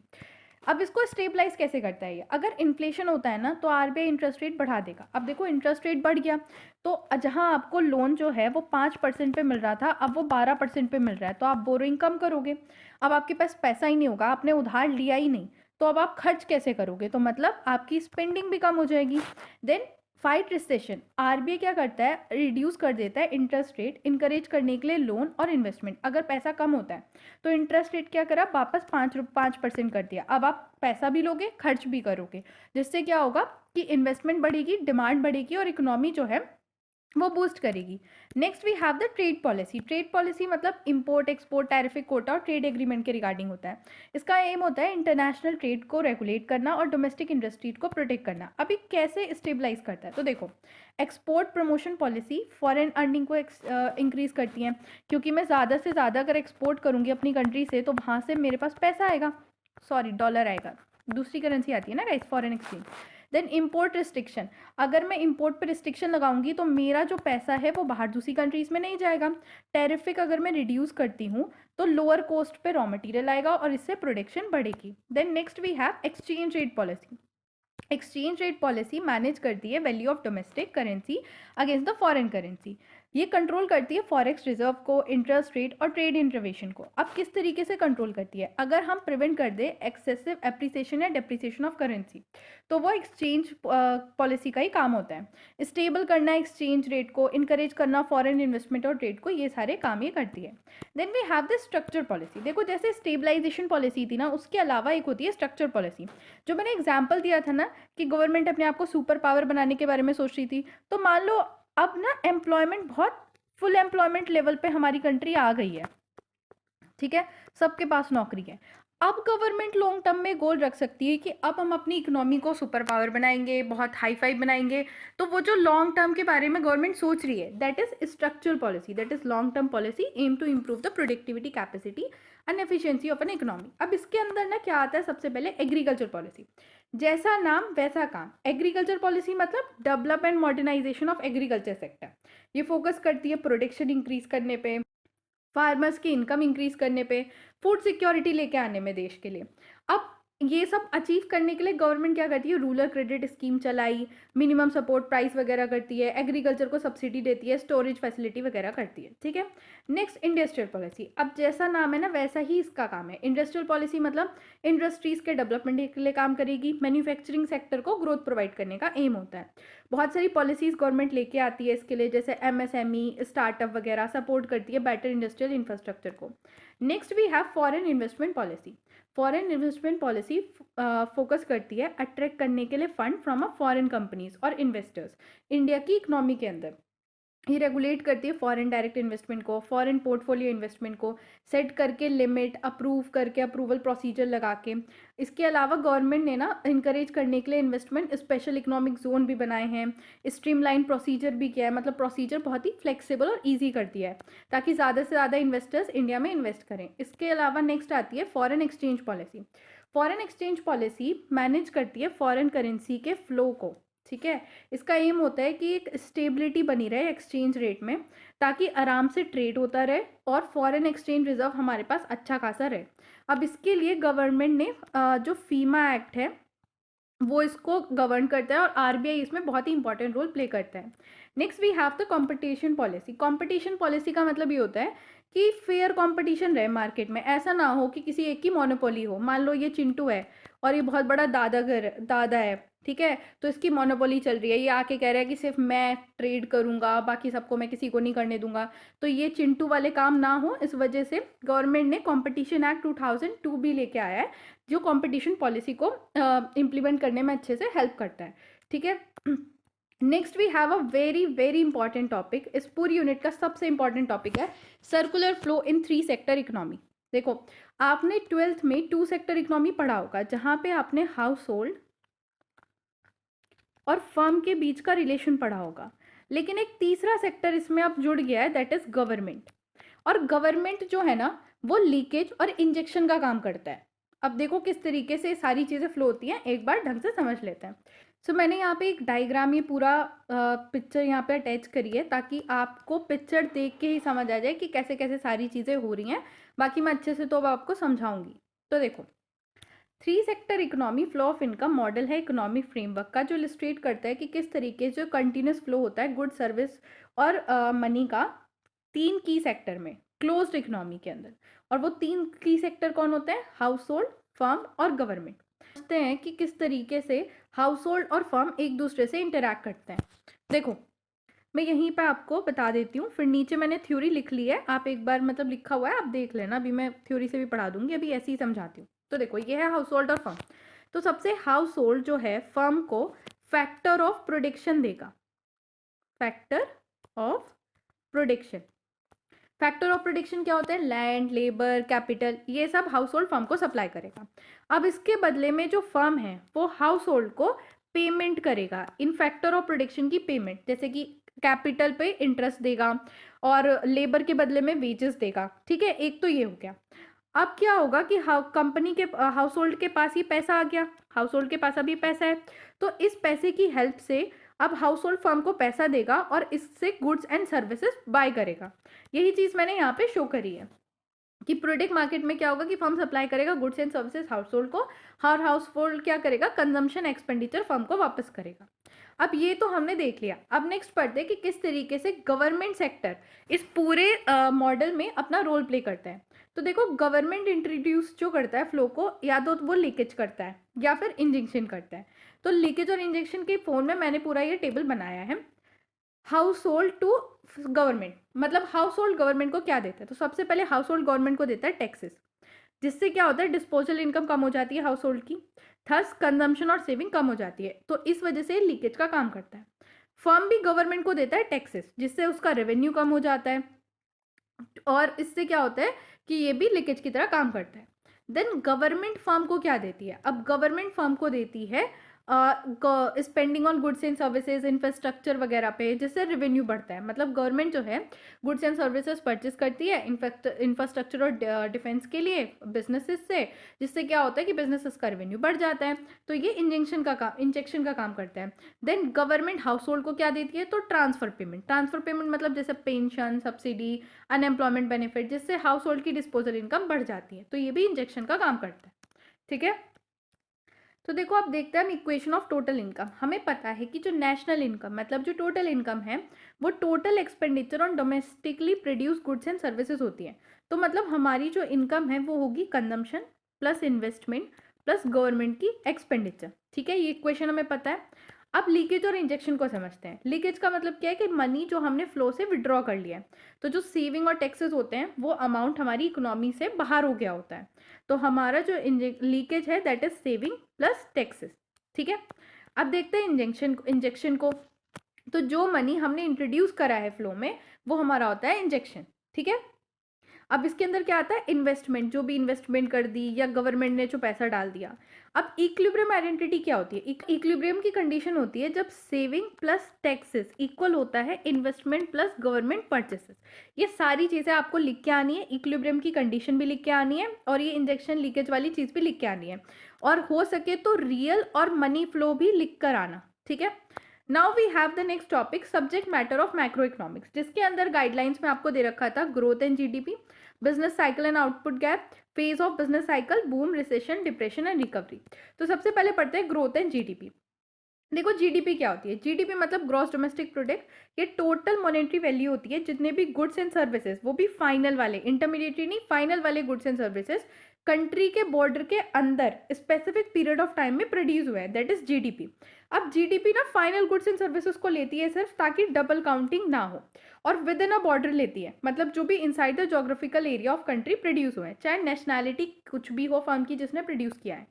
Speaker 1: अब इसको स्टेबलाइज कैसे करता है ये, अगर इन्फ्लेशन होता है ना तो आरबीआई इंटरेस्ट रेट बढ़ा देगा। अब देखो इंटरेस्ट रेट बढ़ गया तो जहां आपको लोन जो है वो 5% पे मिल रहा था, अब वो 12% पे मिल रहा है, तो आप बोरोइंग कम करोगे। अब आपके पास पैसा ही नहीं होगा, आपने उधार लिया ही नहीं, तो अब आप खर्च कैसे करोगे, तो मतलब आपकी स्पेंडिंग भी कम हो जाएगी। देन फाइट रिसेशन, आरबीआई क्या करता है, रिड्यूस कर देता है इंटरेस्ट रेट, इंकरेज करने के लिए लोन और इन्वेस्टमेंट। अगर पैसा कम होता है तो इंटरेस्ट रेट क्या करा, वापस 5% कर दिया। अब आप पैसा भी लोगे, खर्च भी करोगे, जिससे क्या होगा कि इन्वेस्टमेंट बढ़ेगी, डिमांड बढ़ेगी और इकोनॉमी जो है वो बूस्ट करेगी। Next we have the trade policy. Trade policy मतलब इंपोर्ट एक्सपोर्ट, टैरिफिक कोटा और ट्रेड एग्रीमेंट के रिगार्डिंग होता है। इसका एम होता है इंटरनेशनल ट्रेड को रेगुलेट करना और डोमेस्टिक इंडस्ट्री को प्रोटेक्ट करना। अभी कैसे स्टेबलाइज करता है, तो देखो export promotion policy foreign earning को इंक्रीज करती है, क्योंकि मैं ज़्यादा से ज़्यादा अगर एक्सपोर्ट करूँगी अपनी कंट्री से तो वहाँ से मेरे पास पैसा आएगा, सॉरी डॉलर आएगा, दूसरी करेंसी आती है ना guys, foreign exchange. Then import restriction, अगर मैं इम्पोर्ट पर रिस्ट्रिक्शन लगाऊंगी तो मेरा जो पैसा है वो बाहर दूसरी कंट्रीज में नहीं जाएगा। टेरिफिक अगर मैं रिड्यूस करती हूँ तो लोअर कॉस्ट पे रॉ मटेरियल आएगा और इससे प्रोडक्शन बढ़ेगी। Then next we have exchange rate policy. Exchange rate policy manage करती है value of domestic currency against the foreign currency. ये कंट्रोल करती है फॉरेक्स रिजर्व को, इंटरेस्ट रेट और ट्रेड इंटरवेंशन को। अब किस तरीके से कंट्रोल करती है, अगर हम प्रिवेंट कर दे एक्सेसिव एप्रिसिएशन या डेप्रिसिएशन ऑफ करेंसी तो वो एक्सचेंज पॉलिसी का ही काम होता है। स्टेबल करना एक्सचेंज रेट को, इनकरेज करना फॉरेन इन्वेस्टमेंट और ट्रेड को, ये सारे काम ये करती है। Then we have the structure policy. देखो जैसे स्टेबलाइजेशन पॉलिसी थी ना, उसके अलावा एक होती है स्ट्रक्चर पॉलिसी। जो मैंने एग्जाम्पल दिया था ना कि गवर्नमेंट अपने आप को सुपर पावर बनाने के बारे में सोच रही थी, तो मान लो अब ना एम्प्लॉयमेंट बहुत फुल एम्प्लॉयमेंट लेवल पे हमारी कंट्री आ गई है, ठीक है, सबके पास नौकरी है। अब गवर्नमेंट लॉन्ग टर्म में गोल रख सकती है कि अब हम अपनी इकोनॉमी को सुपर पावर बनाएंगे, बहुत हाई फाई बनाएंगे। तो वो जो लॉन्ग टर्म के बारे में गवर्नमेंट सोच रही है, that is structural policy, that is long term policy aim to improve the productivity, capacity and efficiency of an economy. अब इसके अंदर ना क्या आता है, सबसे पहले एग्रीकल्चर पॉलिसी। जैसा नाम वैसा काम, एग्रीकल्चर पॉलिसी मतलब develop and modernization of agriculture sector. ये फोकस करती है प्रोडक्शन इंक्रीज करने पे, फार्मर्स की इनकम इंक्रीज करने पे, फूड सिक्योरिटी लेके आने में देश के लिए। अब ये सब अचीव करने के लिए गवर्नमेंट क्या करती है, रूरल क्रेडिट स्कीम चलाई, मिनिमम सपोर्ट प्राइस वगैरह करती है, एग्रीकल्चर को सब्सिडी देती है, स्टोरेज फैसिलिटी वगैरह करती है, ठीक है। Next industrial policy. अब जैसा नाम है ना वैसा ही इसका काम है। इंडस्ट्रियल पॉलिसी मतलब इंडस्ट्रीज के डेवलपमेंट के लिए काम करेगी, मैन्युफैक्चरिंग सेक्टर को ग्रोथ प्रोवाइड करने का एम होता है। बहुत सारी पॉलिसीज गवर्नमेंट लेके आती है इसके लिए, जैसे एमएसएमई, स्टार्टअप वगैरह, सपोर्ट करती है बेटर इंडस्ट्रियल इंफ्रास्ट्रक्चर को। Next we have foreign investment policy. Foreign investment policy focus करती है अट्रैक्ट करने के लिए fund from a foreign companies और इन्वेस्टर्स इंडिया की इकोनॉमी के अंदर। ये रेगुलेट करती है फॉरेन डायरेक्ट इन्वेस्टमेंट को, फॉरेन पोर्टफोलियो इन्वेस्टमेंट को सेट करके, लिमिट अप्रूव करके, अप्रूवल प्रोसीजर लगा के। इसके अलावा गवर्नमेंट ने ना इंकरेज करने के लिए इन्वेस्टमेंट स्पेशल इकोनॉमिक जोन भी बनाए हैं, स्ट्रीमलाइन प्रोसीजर भी किया है, मतलब प्रोसीजर बहुत ही फ्लेक्सिबल और ईजी कर दिया है ताकि ज़्यादा से ज़्यादा इन्वेस्टर्स इंडिया में इन्वेस्ट करें। इसके अलावा नेक्स्ट आती है foreign exchange policy. Foreign exchange policy manage करती है फॉरेन करेंसी के फ्लो को, ठीक है। इसका एम होता है कि एक स्टेबिलिटी बनी रहे एक्सचेंज रेट में ताकि आराम से ट्रेड होता रहे और फॉरेन एक्सचेंज रिजर्व हमारे पास अच्छा खासा रहे। अब इसके लिए गवर्नमेंट ने जो फीमा एक्ट है वो इसको गवर्न करता है और आरबीआई इसमें बहुत ही इंपॉर्टेंट रोल प्ले करता है। Next we have the competition policy. Competition policy का मतलब ये होता है कि फेयर कंपटीशन रहे मार्केट में, ऐसा ना हो कि किसी एक की मोनोपोली हो। मान लो ये चिंटू है और ये बहुत बड़ा दादा है, ठीक है, तो इसकी मोनोपोली चल रही है, ये आके कह रहा है कि सिर्फ मैं ट्रेड करूंगा, बाकी सबको मैं किसी को नहीं करने दूंगा, तो ये चिंटू वाले काम ना हो। इस वजह से गवर्नमेंट ने कॉम्पिटिशन एक्ट 2002 भी लेके आया है जो कंपटीशन पॉलिसी को इम्प्लीमेंट करने में अच्छे से हेल्प करता है, ठीक है। Next we have a very very important topic. इस पूरी यूनिट का सबसे इंपॉर्टेंट टॉपिक है circular flow in 3 sector economy. देखो, आपने 12th में 2 सेक्टर इकोनॉमी पढ़ा होगा जहां पे आपने हाउस होल्ड और फर्म के बीच का रिलेशन पढ़ा होगा, लेकिन एक तीसरा सेक्टर इसमें अब जुड़ गया है, दैट इज गवर्नमेंट। और गवर्नमेंट जो है ना वो लीकेज और इंजेक्शन का काम करता है। अब देखो किस तरीके से सारी चीज़ें फ्लो होती हैं, एक बार ढंग से समझ लेते हैं। सो मैंने यहाँ पे एक डायग्राम, ये पूरा पिक्चर यहाँ पे अटैच करी है ताकि आपको पिक्चर देख के ही समझ आ जाए कि कैसे कैसे सारी चीज़ें हो रही हैं। बाकी मैं अच्छे से तो अब आपको समझाऊंगी। तो देखो, 3 sector economy flow of income model है इकोनॉमिक फ्रेमवर्क का जो इलस्ट्रेट करता है कि किस तरीके से कंटिन्यूस फ्लो होता है गुड, सर्विस और मनी का 3 की सेक्टर में क्लोज्ड इकोनॉमी के अंदर। और वो 3 की सेक्टर कौन होते हैं? हाउस होल्ड, फर्म और गवर्नमेंट। समझते हैं कि किस तरीके से हाउस होल्ड और फर्म एक दूसरे से इंटरैक्ट करते हैं। देखो, मैं यहीं पे आपको बता देती हूँ, फिर नीचे मैंने थ्योरी लिख ली है, आप एक बार मतलब लिखा हुआ है, आप देख लेना। अभी मैं थ्योरी से भी पढ़ा दूंगी, अभी ऐसे ही समझाती हूँ। तो देखो, ये है हाउस होल्ड और फर्म। तो सबसे हाउस होल्ड जो है फर्म को फैक्टर ऑफ प्रोडक्शन देगा, factor of production. Factor of production क्या होता है? लैंड, लेबर, कैपिटल, ये सब हाउस होल्ड फर्म को सप्लाई करेगा। अब इसके बदले में जो फर्म है वो हाउस होल्ड को पेमेंट करेगा इन फैक्टर ऑफ प्रोडक्शन की पेमेंट, जैसे कि कैपिटल पे इंटरेस्ट देगा और लेबर के बदले में वेजेस देगा, ठीक है। एक तो ये हो गया। अब क्या होगा कि कंपनी के हाउस होल्ड के पास ये पैसा आ गया, हाउस होल्ड के पास अभी पैसा है, तो इस पैसे की हेल्प से अब हाउस होल्ड फर्म को पैसा देगा और इससे गुड्स एंड सर्विसेज बाय करेगा। यही चीज़ मैंने यहाँ पे शो करी है कि प्रोडक्ट मार्केट में क्या होगा कि फर्म सप्लाई करेगा goods and services house hold को, हर हाउस होल्ड क्या करेगा? कंजम्पशन एक्सपेंडिचर फर्म को वापस करेगा। अब ये तो हमने देख लिया। अब नेक्स्ट पढ़ते हैं कि किस तरीके से गवर्नमेंट सेक्टर इस पूरे मॉडल में अपना रोल प्ले करता है। तो देखो, गवर्नमेंट इंट्रोड्यूस जो करता है फ्लो को, या तो वो लीकेज करता है या फिर इंजेक्शन करता है। तो लीकेज और इंजेक्शन के फोन में मैंने पूरा ये टेबल बनाया है। हाउस होल्ड टू गवर्नमेंट, मतलब हाउस होल्ड गवर्नमेंट को क्या देता है? तो सबसे पहले हाउस होल्ड गवर्नमेंट को देता है टैक्सेस, जिससे क्या होता है? डिस्पोजल इनकम कम हो जाती है हाउस होल्ड की, थस कंजम्पशन और सेविंग कम हो जाती है। तो इस वजह से लीकेज का काम करता है। फर्म भी गवर्नमेंट को देता है टैक्सेस, जिससे उसका रेवेन्यू कम हो जाता है और इससे क्या होता है कि ये भी लीकेज की तरह काम करता है। देन गवर्नमेंट फर्म को क्या देती है? अब गवर्नमेंट फर्म को देती है spending on goods and services, infrastructure वगैरह पे, जिससे रेवेन्यू बढ़ता है। मतलब गवर्नमेंट जो है गुड्स एंड सर्विसेज परचेज करती है इंफ्रास्ट्रक्चर और डिफेंस के लिए बिजनेसेस से, जिससे क्या होता है कि बिजनेसेस का रेवेन्यू बढ़ जाता है। तो ये इंजेक्शन का काम करता है। देन गवर्नमेंट हाउस होल्ड को क्या देती है? तो ट्रांसफर पेमेंट मतलब जैसे पेंशन, सब्सिडी, अनएम्प्लॉयमेंट बेनिफिट, जिससे हाउस होल्ड की डिस्पोजल इनकम बढ़ जाती है। तो ये भी इंजेक्शन का काम करता है, ठीक है। तो देखो, आप देखते हैं हम इक्वेशन ऑफ टोटल इनकम। हमें पता है कि जो नेशनल इनकम मतलब जो टोटल इनकम है वो total expenditure on domestically produce goods and services होती है। तो मतलब हमारी जो इनकम है वो होगी consumption plus investment plus government की एक्सपेंडिचर, ठीक है। ये इक्वेशन हमें पता है। अब लीकेज और इंजेक्शन को समझते हैं। लीकेज का मतलब क्या है कि मनी जो हमने फ्लो से विड्रॉ कर लिया है, तो जो सेविंग और टैक्सेस होते हैं वो अमाउंट हमारी इकोनॉमी से बाहर हो गया होता है, तो हमारा जो लीकेज है that is saving plus taxes. ठीक है, अब देखते हैं इंजेक्शन को। तो जो मनी हमने इंट्रोड्यूस करा है फ्लो में वो हमारा होता है इंजेक्शन। ठीक है, अब इसके अंदर क्या आता है, इन्वेस्टमेंट, जो भी इन्वेस्टमेंट कर दी या गवर्नमेंट ने जो पैसा डाल दिया। अब इक्विलिब्रियम आइडेंटिटी क्या होती है, इक्विलिब्रियम की कंडीशन होती है जब सेविंग प्लस टैक्सेस इक्वल होता है इन्वेस्टमेंट प्लस गवर्नमेंट परचेसेस। ये सारी चीज़ें आपको लिख के आनी है, इक्विलिब्रियम की कंडीशन भी लिख के आनी है और ये इंजेक्शन लीकेज वाली चीज़ भी लिख के आनी है, और हो सके तो रियल और मनी फ्लो भी लिख कर आना। ठीक है, now we have the next topic subject matter of macro economics, जिसके अंदर गाइडलाइंस में आपको दे रखा था growth and GDP, business cycle and output gap, phase of business cycle, boom, recession, depression and recovery. तो सबसे पहले पढ़ते हैं ग्रोथ एंड जीडीपी। देखो जीडीपी क्या होती है, जीडीपी मतलब ग्रॉस डोमेस्टिक प्रोडक्ट। ये टोटल मॉनेटरी वैल्यू होती है जितने भी गुड्स एंड सर्विसेज, वो भी फाइनल वाले, इंटरमीडिएटरी नहीं, फाइनल वाले गुड्स एंड सर्विसेज कंट्री के बॉर्डर के अंदर स्पेसिफिक पीरियड ऑफ टाइम में प्रोड्यूस हुआ है, दैट इज जीडीपी। अब जीडीपी ना फाइनल गुड्स एंड सर्विसेज को लेती है सिर्फ ताकि डबल काउंटिंग ना हो, और विद इन अ बॉर्डर लेती है, मतलब जो भी inside the geographical area of country produce हुए हैं, चाहे नेशनैलिटी कुछ भी हो फर्म की जिसने प्रोड्यूस किया है।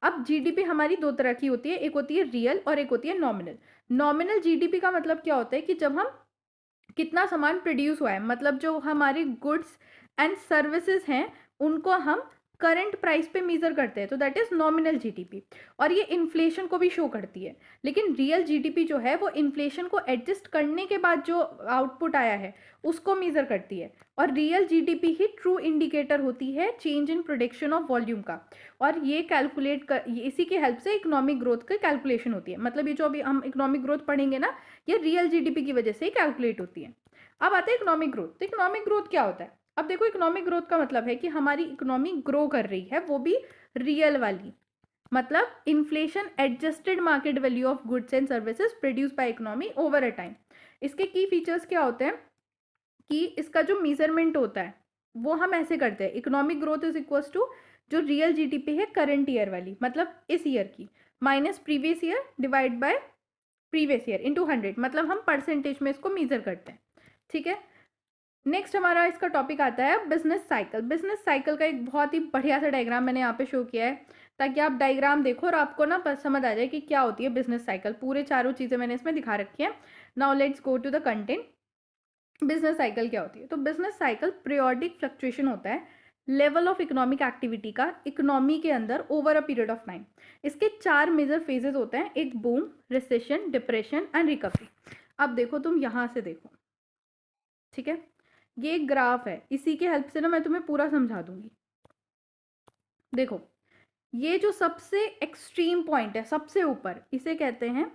Speaker 1: अब जीडीपी हमारी दो तरह की होती है, एक होती है रियल और एक होती है नॉमिनल। नॉमिनल जीडीपी का मतलब क्या होता है कि जब हम कितना सामान प्रोड्यूस हुआ है, मतलब जो हमारी गुड्स एंड सर्विसेज हैं उनको हम करंट प्राइस पे मेजर करते हैं, तो दैट इज नॉमिनल जीडीपी, और ये इन्फ्लेशन को भी शो करती है। लेकिन रियल जीडीपी जो है वो इन्फ्लेशन को एडजस्ट करने के बाद जो आउटपुट आया है उसको मेजर करती है, और रियल जीडीपी ही ट्रू इंडिकेटर होती है change in production of volume का, और ये कैलकुलेट कर, इसी के हेल्प से इकोनॉमिक ग्रोथ की कैलकुलेशन होती है। मतलब ये जो अभी हम इकोनॉमिक ग्रोथ पढ़ेंगे ना, ये रियल जीडीपी की वजह से ही कैलकुलेट होती है। अब आते हैं इकोनॉमिक ग्रोथ। तो इकोनॉमिक ग्रोथ क्या होता है, अब देखो इकोनॉमिक ग्रोथ का मतलब है कि हमारी इकोनॉमी ग्रो कर रही है, वो भी रियल वाली, मतलब inflation adjusted market value of goods and services produce by economy over a time. इसके की फीचर्स क्या होते हैं कि इसका जो मेजरमेंट होता है वो हम ऐसे करते हैं, economic growth is equals to जो रियल जीडीपी है करंट ईयर वाली, मतलब इस ईयर की, minus previous year divide by previous year into 100, मतलब हम परसेंटेज में इसको मेजर करते हैं। ठीक है, नेक्स्ट हमारा इसका टॉपिक आता है बिजनेस साइकिल। बिजनेस साइकिल का एक बहुत ही बढ़िया सा डायग्राम मैंने यहाँ पे शो किया है, ताकि आप डायग्राम देखो और आपको ना समझ आ जाए कि क्या होती है बिजनेस साइकिल। पूरे चारों चीज़ें मैंने इसमें दिखा रखी है। Now let's go to the content. Business cycle क्या होती है, तो बिजनेस साइकिल पीरियोडिक फ्लक्चुएशन होता है लेवल ऑफ इकोनॉमिक एक्टिविटी का इकोनॉमी के अंदर over a period of time. इसके 4 मेजर फेजेस होते हैं, एक boom, recession, depression and recovery. अब देखो तुम यहाँ से देखो, ठीक है, ये एक ग्राफ है, इसी के हेल्प से ना मैं तुम्हें पूरा समझा दूंगी। देखो ये जो सबसे एक्सट्रीम पॉइंट है सबसे ऊपर, इसे कहते हैं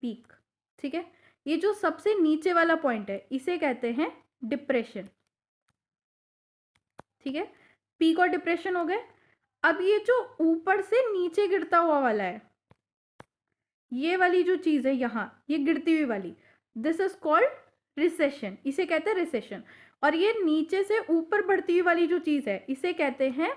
Speaker 1: पीक। ठीक है, ये जो सबसे नीचे वाला पॉइंट है इसे कहते हैं डिप्रेशन। ठीक है, पीक और डिप्रेशन हो गए। अब ये जो ऊपर से नीचे गिरता हुआ वाला है, ये वाली जो चीज है यहाँ, ये गिरती हुई वाली, दिस इज कॉल्ड रिसेशन, इसे कहते हैं रिसेशन। और ये नीचे से ऊपर बढ़ती हुई वाली जो चीज है इसे कहते हैं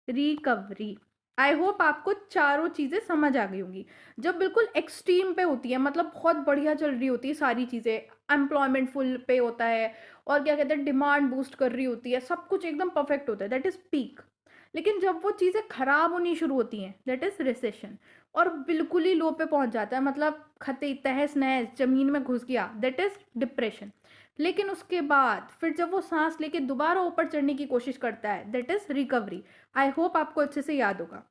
Speaker 1: रिकवरी। आई होप आपको चारों चीजें समझ आ गई होंगी। जब बिल्कुल एक्सट्रीम पे होती है, मतलब बहुत बढ़िया चल रही होती है सारी चीजें, एम्प्लॉयमेंट फुल पे होता है और क्या कहते हैं डिमांड बूस्ट कर रही होती है, सब कुछ एकदम परफेक्ट होता है, दैट इज पीक। लेकिन जब वो चीजें खराब होनी शुरू होती हैं दैट इज रिसेशन, और बिल्कुल ही लो पे पहुंच जाता है, मतलब खते तहस नहस जमीन में घुस गया, दैट इज डिप्रेशन। लेकिन उसके बाद फिर जब वो सांस लेके दोबारा ऊपर चढ़ने की कोशिश करता है that is recovery. I hope आपको अच्छे से याद होगा।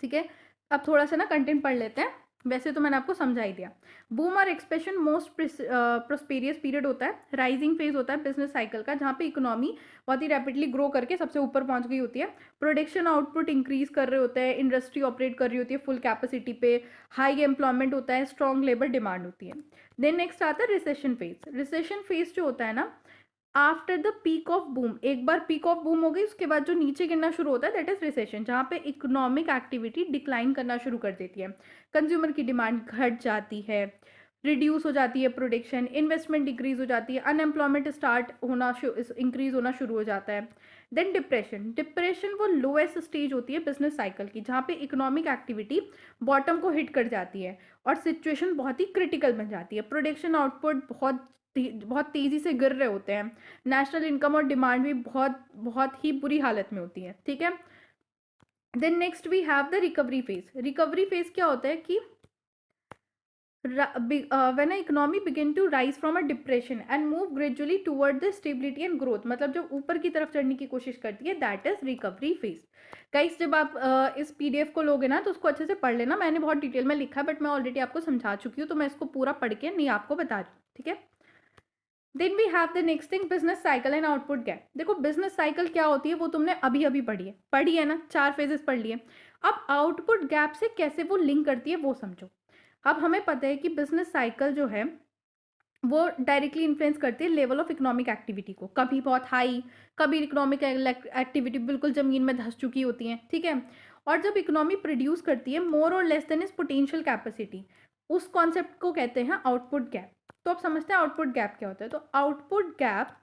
Speaker 1: ठीक है, अब थोड़ा सा ना कंटेंट पढ़ लेते हैं, वैसे तो मैंने आपको समझा ही दिया। बूम और एक्सपेंशन मोस्ट प्रोस्पेरियस पीरियड होता है, राइजिंग फेज होता है बिजनेस साइकिल का, जहाँ पे इकोनॉमी बहुत ही रैपिडली ग्रो करके सबसे ऊपर पहुंच गई होती है, प्रोडक्शन आउटपुट इंक्रीज कर रहे होते हैं, इंडस्ट्री ऑपरेट कर रही होती है फुल कैपेसिटी पे, हाई एम्प्लॉयमेंट होता है, स्ट्रॉन्ग लेबर डिमांड होती है। देन नेक्स्ट आता है रिसेशन फेज। रिसेशन फेज जो होता है ना, after the peak of boom, एक बार पीक ऑफ बूम हो गई उसके बाद जो नीचे गिरना शुरू होता है दैट इज रिसेशन, जहाँ पे इकोनॉमिक एक्टिविटी डिक्लाइन करना शुरू कर देती है, कंज्यूमर की डिमांड घट जाती है, रिड्यूस हो जाती है प्रोडक्शन, इन्वेस्टमेंट डिक्रीज हो जाती है, अनएम्प्लॉयमेंट स्टार्ट होना इंक्रीज होना शुरू हो जाता है। देन डिप्रेशन, डिप्रेशन वो लोएस्ट स्टेज होती है बिजनेस साइकिल की, जहाँ पे इकोनॉमिक एक्टिविटी बॉटम को हिट कर जाती है और सिचुएशन बहुत ही क्रिटिकल बन जाती है। प्रोडक्शन आउटपुट बहुत तेज़ी से गिर रहे होते हैं, नेशनल इनकम और डिमांड भी बहुत बहुत ही बुरी हालत में होती है, ठीक है। Then next we have the recovery phase. Recovery phase क्या होता है कि when a economy begin to rise from a depression and move gradually toward the stability and growth, मतलब जब ऊपर की तरफ चढ़ने की कोशिश करती है, that is recovery phase. Guys जब आप इस पीडीएफ को लोगे ना तो उसको अच्छे से पढ़ लेना, मैंने बहुत डिटेल में लिखा है बट मैं ऑलरेडी आपको समझा चुकी हूँ, तो मैं इसको पूरा पढ़ के नहीं आपको बता रही हूँ, ठीक है। Then we have the next thing, business cycle and output gap. देखो बिजनेस साइकिल क्या होती है वो तुमने अभी अभी पढ़ी है ना, 4 फेजेस पढ़ लिए। अब आउटपुट गैप से कैसे वो लिंक करती है वो समझो। अब हमें पता है कि बिजनेस साइकिल जो है वो डायरेक्टली इन्फ्लुएंस करती है लेवल ऑफ इकोनॉमिक एक्टिविटी को, कभी बहुत हाई, कभी इकोनॉमिक एक्टिविटी बिल्कुल ज़मीन में धंस चुकी होती है, ठीक है। और जब इकोनॉमी प्रोड्यूस करती है मोर और less than is potential capacity, उस कॉन्सेप्ट को कहते हैं आउटपुट गैप। तो आप समझते हैं आउटपुट गैप क्या होता है। तो output gap,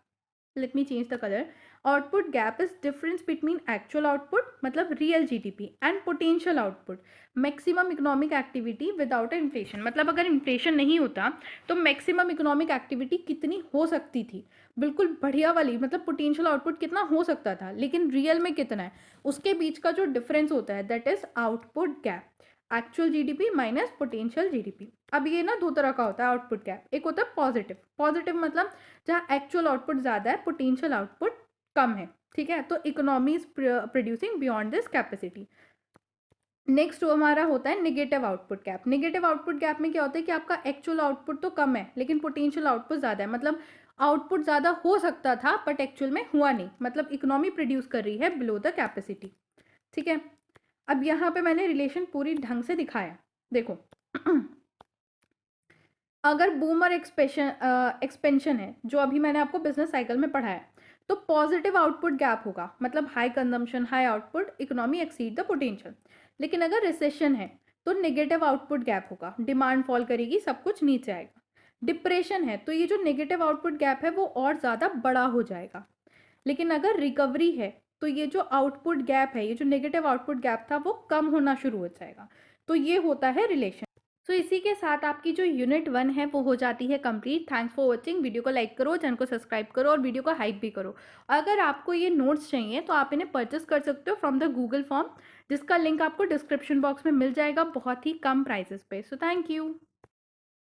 Speaker 1: let me change the colour, output gap is difference between actual output मतलब real GDP and potential output maximum economic activity without inflation. मतलब अगर इन्फ्लेशन नहीं होता तो मैक्सिमम इकोनॉमिक एक्टिविटी कितनी हो सकती थी, बिल्कुल बढ़िया वाली, मतलब पोटेंशियल आउटपुट कितना हो सकता था, लेकिन रियल में कितना है, उसके बीच का जो डिफरेंस होता है that is output gap, actual GDP minus potential GDP. अब ये ना 2 तरह का होता है आउटपुट गैप। एक होता है पॉजिटिव, पॉजिटिव मतलब जहाँ एक्चुअल आउटपुट ज़्यादा है, पोटेंशियल आउटपुट कम है, ठीक है, तो economy is producing beyond this capacity. Next हमारा होता है negative output gap. Negative output gap में क्या होता है कि आपका एक्चुअल आउटपुट तो कम है लेकिन पोटेंशियल आउटपुट ज़्यादा है, मतलब आउटपुट ज़्यादा हो सकता था बट एक्चुअल में हुआ नहीं, मतलब इकोनॉमी प्रोड्यूस कर रही है बिलो द कैपेसिटी, ठीक है। अब यहाँ पे मैंने रिलेशन पूरी ढंग से दिखाया, देखो अगर बूम और एक्सपेंशन है जो अभी मैंने आपको बिजनेस साइकिल में पढ़ाया, तो पॉजिटिव आउटपुट गैप होगा, मतलब high consumption high output, economy exceed the potential. लेकिन अगर रिसेशन है तो नेगेटिव आउटपुट गैप होगा, डिमांड फॉल करेगी, सब कुछ नीचे आएगा। डिप्रेशन है तो ये जो नेगेटिव आउटपुट गैप है वो और ज़्यादा बड़ा हो जाएगा। लेकिन अगर रिकवरी है तो ये जो आउटपुट गैप है, ये जो नेगेटिव आउटपुट गैप था वो कम होना शुरू हो जाएगा। तो ये होता है रिलेशन। तो इसी के साथ आपकी जो यूनिट 1 है वो हो जाती है complete. Thanks for watching. Video को लाइक करो, चैनल को सब्सक्राइब करो और वीडियो को हाइप भी करो। अगर आपको ये नोट्स चाहिए तो आप इन्हें परचेस कर सकते हो फ्रॉम द गूगल फॉर्म, जिसका लिंक आपको डिस्क्रिप्शन बॉक्स में मिल जाएगा बहुत ही कम प्राइसेस पे। So thank you.